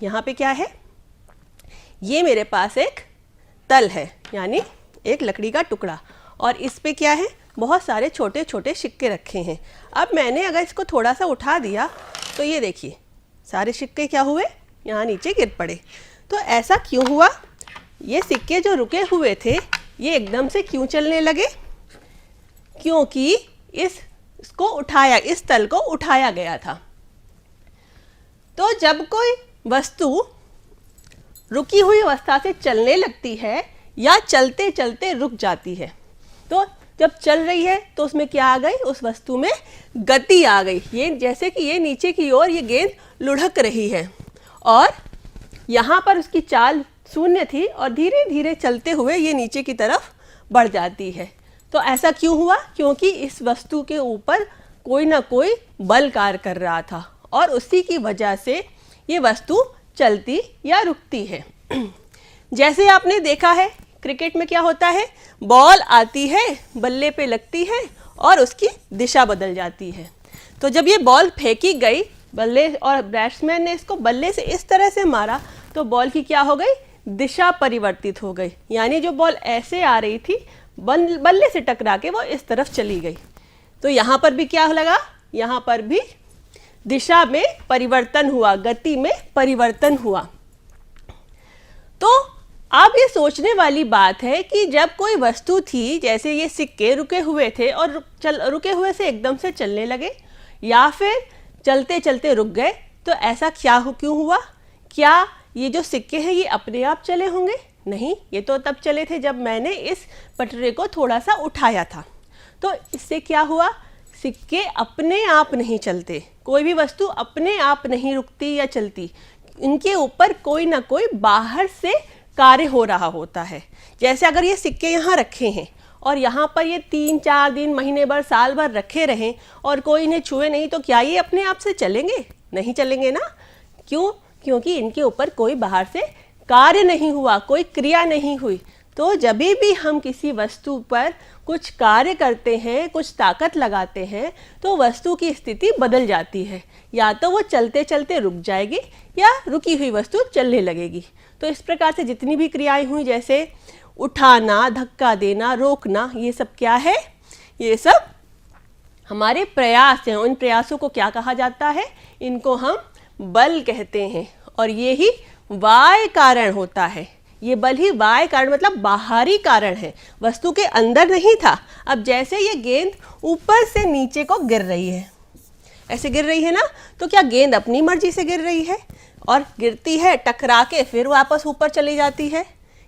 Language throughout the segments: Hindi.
यहाँ पे क्या है, ये मेरे पास एक तल है यानी एक लकड़ी का टुकड़ा, और इस पे क्या है, बहुत सारे छोटे छोटे सिक्के रखे हैं। अब मैंने अगर इसको थोड़ा सा उठा दिया तो ये देखिए सारे सिक्के क्या हुए, यहाँ नीचे गिर पड़े। तो ऐसा क्यों हुआ, ये सिक्के जो रुके हुए थे ये एकदम से क्यों चलने लगे, क्योंकि इसको उठाया, इस तल को उठाया गया था। तो जब कोई वस्तु रुकी हुई अवस्था से चलने लगती है या चलते चलते रुक जाती है, तो जब चल रही है तो उसमें क्या आ गई, उस वस्तु में गति आ गई। ये जैसे कि ये नीचे की ओर ये गेंद लुढ़क रही है और यहाँ पर उसकी चाल शून्य थी और धीरे धीरे चलते हुए ये नीचे की तरफ बढ़ जाती है। तो ऐसा क्यों हुआ, क्योंकि इस वस्तु के ऊपर कोई ना कोई बल कार्य कर रहा था और उसी की वजह से ये वस्तु चलती या रुकती है। जैसे आपने देखा है क्रिकेट में क्या होता है, बॉल आती है, बल्ले पे लगती है और उसकी दिशा बदल जाती है। तो जब ये बॉल फेंकी गई बल्ले और बैट्समैन ने इसको बल्ले से इस तरह से मारा तो बॉल की क्या हो गई, दिशा परिवर्तित हो गई, यानी जो बॉल ऐसे आ रही थी बल्ले से टकरा के वो इस तरफ चली गई। तो यहाँ पर भी क्या लगा, यहाँ पर भी दिशा में परिवर्तन हुआ, गति में परिवर्तन हुआ। तो अब ये सोचने वाली बात है कि जब कोई वस्तु थी, जैसे ये सिक्के रुके हुए थे और रुके हुए से एकदम से चलने लगे या फिर चलते चलते रुक गए, तो ऐसा क्यों हुआ, क्या ये जो सिक्के हैं ये अपने आप चले होंगे, नहीं, ये तो तब चले थे जब मैंने इस पटरे को थोड़ा सा उठाया था। तो इससे क्या हुआ, सिक्के अपने आप नहीं चलते, कोई भी वस्तु अपने आप नहीं रुकती या चलती, इनके ऊपर कोई ना कोई बाहर से कार्य हो रहा होता है। जैसे अगर ये सिक्के यहाँ रखे हैं और यहाँ पर ये 3-4 दिन, महीने भर, साल भर रखे रहें और कोई इन्हें छुए नहीं, तो क्या ये अपने आप से चलेंगे, नहीं चलेंगे ना। क्यों, क्योंकि इनके ऊपर कोई बाहर से कार्य नहीं हुआ, कोई क्रिया नहीं हुई। तो जब भी हम किसी वस्तु पर कुछ कार्य करते हैं, कुछ ताकत लगाते हैं, तो वस्तु की स्थिति बदल जाती है, या तो वो चलते चलते रुक जाएगी या रुकी हुई वस्तु चलने लगेगी। तो इस प्रकार से जितनी भी क्रियाएं हुई, जैसे उठाना, धक्का देना, रोकना, ये सब क्या है, ये सब हमारे प्रयास हैं। उन प्रयासों को क्या कहा जाता है, इनको हम बल कहते हैं, और ये ही वाय कारण होता है। ये बल ही वाय कारण मतलब बाहरी कारण है, वस्तु के अंदर नहीं था। अब जैसे ये गेंद ऊपर से नीचे को गिर रही है, ऐसे गिर रही है ना, तो क्या गेंद अपनी मर्जी से गिर रही है और गिरती है, टकरा के फिर वापस ऊपर चली जाती है,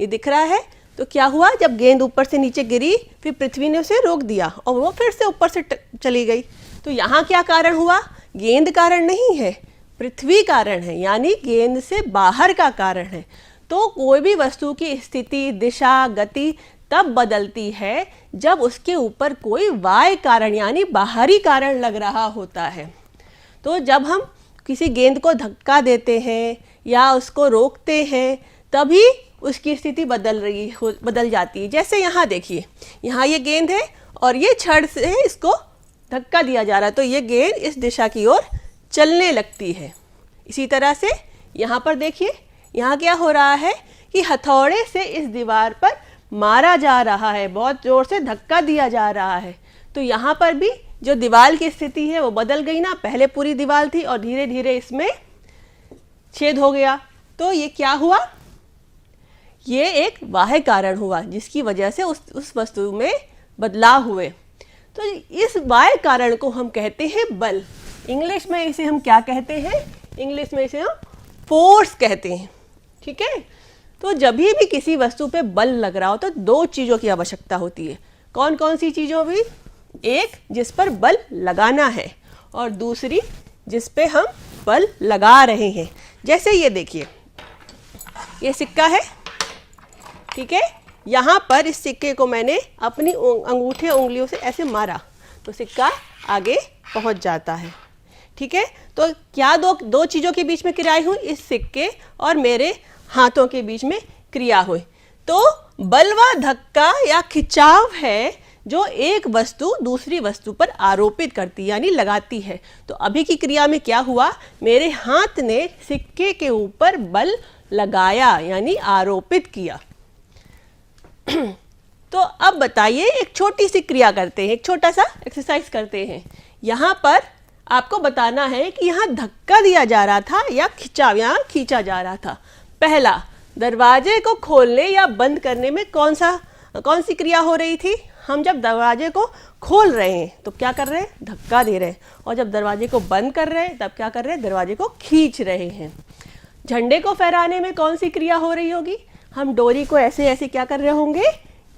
ये दिख रहा है। तो क्या हुआ, जब गेंद ऊपर से नीचे गिरी फिर पृथ्वी ने उसे रोक दिया और वो फिर से ऊपर से चली गई। तो यहाँ क्या कारण हुआ, गेंद कारण नहीं है, पृथ्वी कारण है, यानी गेंद से बाहर का कारण है। तो कोई भी वस्तु की स्थिति, दिशा, गति तब बदलती है जब उसके ऊपर कोई वाय कारण यानी बाहरी कारण लग रहा होता है। तो जब हम किसी गेंद को धक्का देते हैं या उसको रोकते हैं, तभी उसकी स्थिति बदल जाती है। जैसे यहाँ देखिए, यहाँ ये गेंद है और ये छड़ से इसको धक्का दिया जा रहा है, तो ये गेंद इस दिशा की ओर चलने लगती है। इसी तरह से यहाँ पर देखिए, यहाँ क्या हो रहा है कि हथौड़े से इस दीवार पर मारा जा रहा है, बहुत जोर से धक्का दिया जा रहा है। तो यहाँ पर भी जो दीवार की स्थिति है वो बदल गई ना, पहले पूरी दीवार थी और धीरे धीरे इसमें छेद हो गया। तो ये क्या हुआ, ये एक बाह्य कारण हुआ जिसकी वजह से उस वस्तु में बदलाव हुए। तो इस बाह्य कारण को हम कहते हैं बल। इंग्लिश में इसे हम क्या कहते हैं, इंग्लिश में इसे हम फोर्स कहते हैं, ठीक है। तो जब भी किसी वस्तु पे बल लग रहा हो तो 2 चीज़ों की आवश्यकता होती है। कौन कौन सी चीज़ों भी, एक जिस पर बल लगाना है और दूसरी जिस पे हम बल लगा रहे हैं। जैसे ये देखिए, ये सिक्का है, ठीक है, यहाँ पर इस सिक्के को मैंने अपनी अंगूठे उंगलियों से ऐसे मारा तो सिक्का आगे पहुँच जाता है, ठीक है। तो क्या दो चीज़ों के बीच में क्रिया हुई, इस सिक्के और मेरे हाथों के बीच में क्रिया हुई। तो बल व धक्का या खिंचाव है जो एक वस्तु दूसरी वस्तु पर आरोपित करती है यानी लगाती है। तो अभी की क्रिया में क्या हुआ, मेरे हाथ ने सिक्के के ऊपर बल लगाया यानी आरोपित किया। तो अब बताइए, एक छोटी सी क्रिया करते हैं, एक छोटा सा एक्सरसाइज करते हैं। यहाँ पर आपको बताना है कि यहाँ धक्का दिया जा रहा था या खींचा जा रहा था। पहला, दरवाजे को खोलने या बंद करने में कौन सी क्रिया हो रही थी। हम जब दरवाजे को खोल रहे हैं तो क्या कर रहे हैं, धक्का दे रहे हैं, और जब दरवाजे को बंद कर रहे हैं तब क्या कर रहे हैं, दरवाजे को खींच रहे हैं। झंडे को फहराने में कौन सी क्रिया हो रही होगी, हम डोरी को ऐसे ऐसे क्या कर रहे होंगे,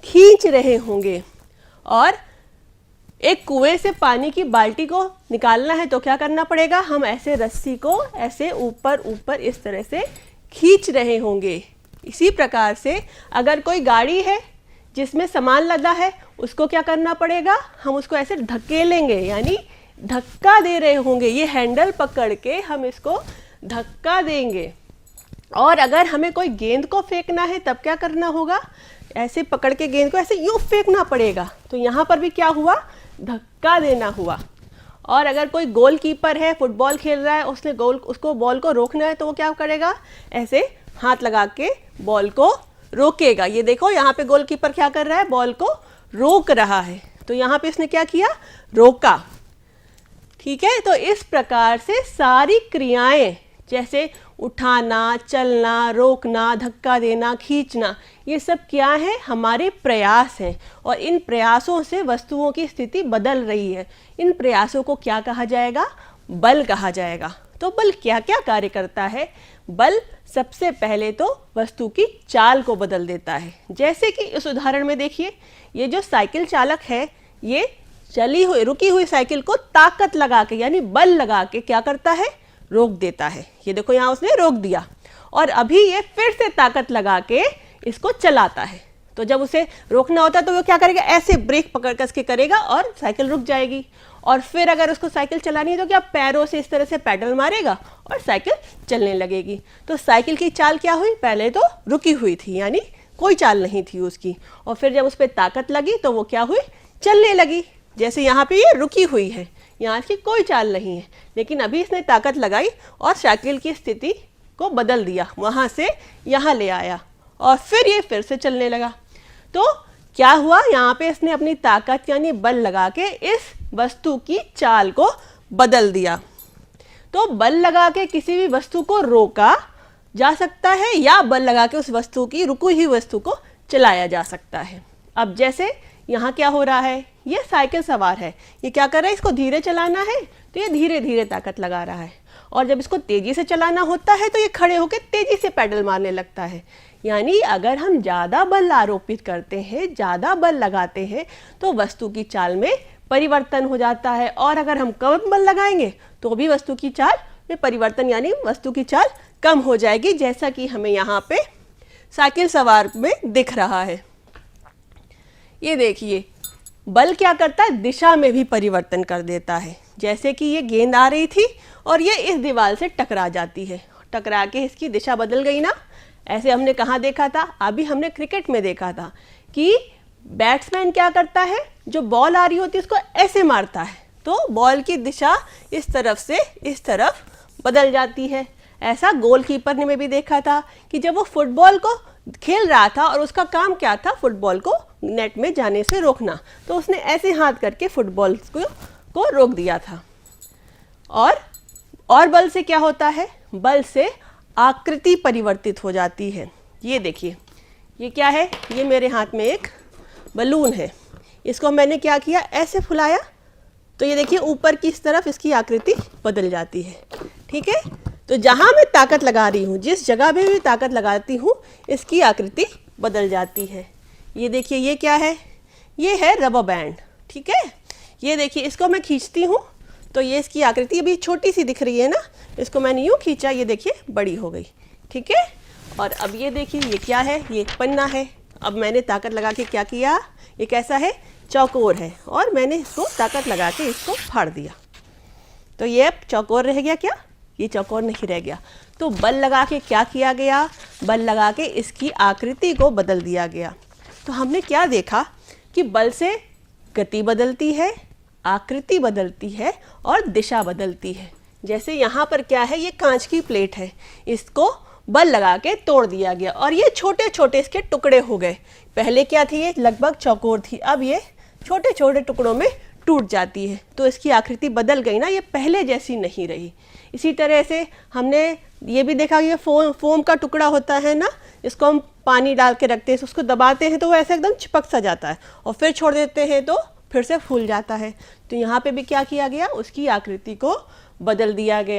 खींच रहे होंगे। और एक कुएं से पानी की बाल्टी को निकालना है तो क्या करना पड़ेगा, हम ऐसे रस्सी को ऐसे ऊपर ऊपर इस तरह से खींच रहे होंगे। इसी प्रकार से अगर कोई गाड़ी है जिसमें सामान लदा है, उसको क्या करना पड़ेगा, हम उसको ऐसे धकेलेंगे यानी धक्का दे रहे होंगे। ये हैंडल पकड़ के हम इसको धक्का देंगे। और अगर हमें कोई गेंद को फेंकना है तब क्या करना होगा, ऐसे पकड़ के गेंद को ऐसे यूं फेंकना पड़ेगा। तो यहाँ पर भी क्या हुआ, धक्का देना हुआ। और अगर कोई गोलकीपर है, फुटबॉल खेल रहा है, उसको बॉल को रोकना है तो वो क्या करेगा, ऐसे हाथ लगा के बॉल को रोकेगा। ये देखो यहाँ पे गोलकीपर क्या कर रहा है, बॉल को रोक रहा है। तो यहाँ पे इसने क्या किया, रोका। ठीक है, तो इस प्रकार से सारी क्रियाएं जैसे उठाना, चलना, रोकना, धक्का देना, खींचना, ये सब क्या है, हमारे प्रयास हैं। और इन प्रयासों से वस्तुओं की स्थिति बदल रही है। इन प्रयासों को क्या कहा जाएगा, बल कहा जाएगा। तो बल क्या क्या कार्य करता है, बल सबसे पहले तो वस्तु की चाल को बदल देता है। जैसे कि इस उदाहरण में देखिए, ये जो साइकिल चालक है, ये रुकी हुई साइकिल को ताकत लगा के यानी बल लगा के क्या करता है, रोक देता है। ये देखो यहाँ उसने रोक दिया, और अभी ये फिर से ताकत लगा के इसको चलाता है। तो जब उसे रोकना होता है तो वो क्या करेगा, ऐसे ब्रेक पकड़ कस के करेगा और साइकिल रुक जाएगी। और फिर अगर उसको साइकिल चलानी है तो क्या, पैरों से इस तरह से पैडल मारेगा और साइकिल चलने लगेगी। तो साइकिल की चाल क्या हुई, पहले तो रुकी हुई थी यानी कोई चाल नहीं थी उसकी, और फिर जब उस पर ताकत लगी तो वो क्या हुई, चलने लगी। जैसे यहाँ पे ये रुकी हुई है, यहाँ इसकी कोई चाल नहीं है, लेकिन अभी इसने ताकत लगाई और साइकिल की स्थिति को बदल दिया, वहाँ से यहाँ ले आया और फिर ये फिर से चलने लगा। तो क्या हुआ, यहाँ पे इसने अपनी ताकत यानी बल लगा के इस वस्तु की चाल को बदल दिया। तो बल लगा के किसी भी वस्तु को रोका जा सकता है या बल लगा के उस वस्तु की रुकी हुई वस्तु को चलाया जा सकता है। अब जैसे यहाँ क्या हो रहा है, ये साइकिल सवार है, ये क्या कर रहा है, इसको धीरे चलाना है तो ये धीरे धीरे ताकत लगा रहा है, और जब इसको तेजी से चलाना होता है तो ये खड़े होकर तेजी से पैडल मारने लगता है। यानी अगर हम ज़्यादा बल आरोपित करते हैं, ज़्यादा बल लगाते हैं तो वस्तु की चाल में परिवर्तन हो जाता है, और अगर हम कम बल लगाएंगे तो भी वस्तु की चाल में परिवर्तन यानी वस्तु की चाल कम हो जाएगी, जैसा कि हमें यहाँ पे साइकिल सवार में दिख रहा है। ये देखिए, बल क्या करता है, दिशा में भी परिवर्तन कर देता है। जैसे कि ये गेंद आ रही थी और ये इस दीवार से टकरा जाती है, टकरा के इसकी दिशा बदल गई ना। ऐसे हमने कहाँ देखा था, अभी हमने क्रिकेट में देखा था कि बैट्समैन क्या करता है, जो बॉल आ रही होती है उसको ऐसे मारता है तो बॉल की दिशा इस तरफ से इस तरफ बदल जाती है। ऐसा गोलकीपर ने में भी देखा था कि जब वो फुटबॉल को खेल रहा था और उसका काम क्या था, फुटबॉल को नेट में जाने से रोकना, तो उसने ऐसे हाथ करके फुटबॉल को रोक दिया था। और बल से क्या होता है, बल से आकृति परिवर्तित हो जाती है। ये देखिए, ये क्या है, ये मेरे हाथ में एक बलून है, इसको मैंने क्या किया, ऐसे फुलाया तो ये देखिए ऊपर की इस तरफ इसकी आकृति बदल जाती है। ठीक है, तो जहाँ मैं ताकत लगा रही हूँ, जिस जगह पे भी ताकत लगाती हूँ, इसकी आकृति बदल जाती है। ये देखिए, ये क्या है, ये है रबर बैंड। ठीक है, ये देखिए, इसको मैं खींचती हूँ तो ये इसकी आकृति अभी छोटी सी दिख रही है ना, इसको मैंने यूँ खींचा, ये देखिए बड़ी हो गई। ठीक है, और अब ये देखिए, ये क्या है, ये एक पन्ना है। अब मैंने ताकत लगा के क्या किया, ये कैसा है, चौकोर है, और मैंने इसको ताकत लगा के इसको फाड़ दिया तो ये अब चौकोर रह गया। क्या, ये चौकोर नहीं रह गया। तो बल लगा के क्या किया गया, बल लगा के इसकी आकृति को बदल दिया गया। तो हमने क्या देखा कि बल से गति बदलती है, आकृति बदलती है और दिशा बदलती है। जैसे यहाँ पर क्या है, ये कांच की प्लेट है, इसको बल लगा के तोड़ दिया गया और ये छोटे छोटे इसके टुकड़े हो गए। पहले क्या थी, ये लगभग चौकोर थी, अब ये छोटे छोटे टुकड़ों में टूट जाती है, तो इसकी आकृति बदल गई ना, ये पहले जैसी नहीं रही। इसी तरह से हमने ये भी देखा, ये फोम का टुकड़ा होता है ना, इसको हम पानी डाल के रखते हैं, उसको दबाते हैं तो वो ऐसे एकदम चिपक सा जाता है और फिर छोड़ देते हैं तो फिर से फूल जाता है। तो यहाँ पे भी क्या किया गया, उसकी आकृति को बदल दिया गया।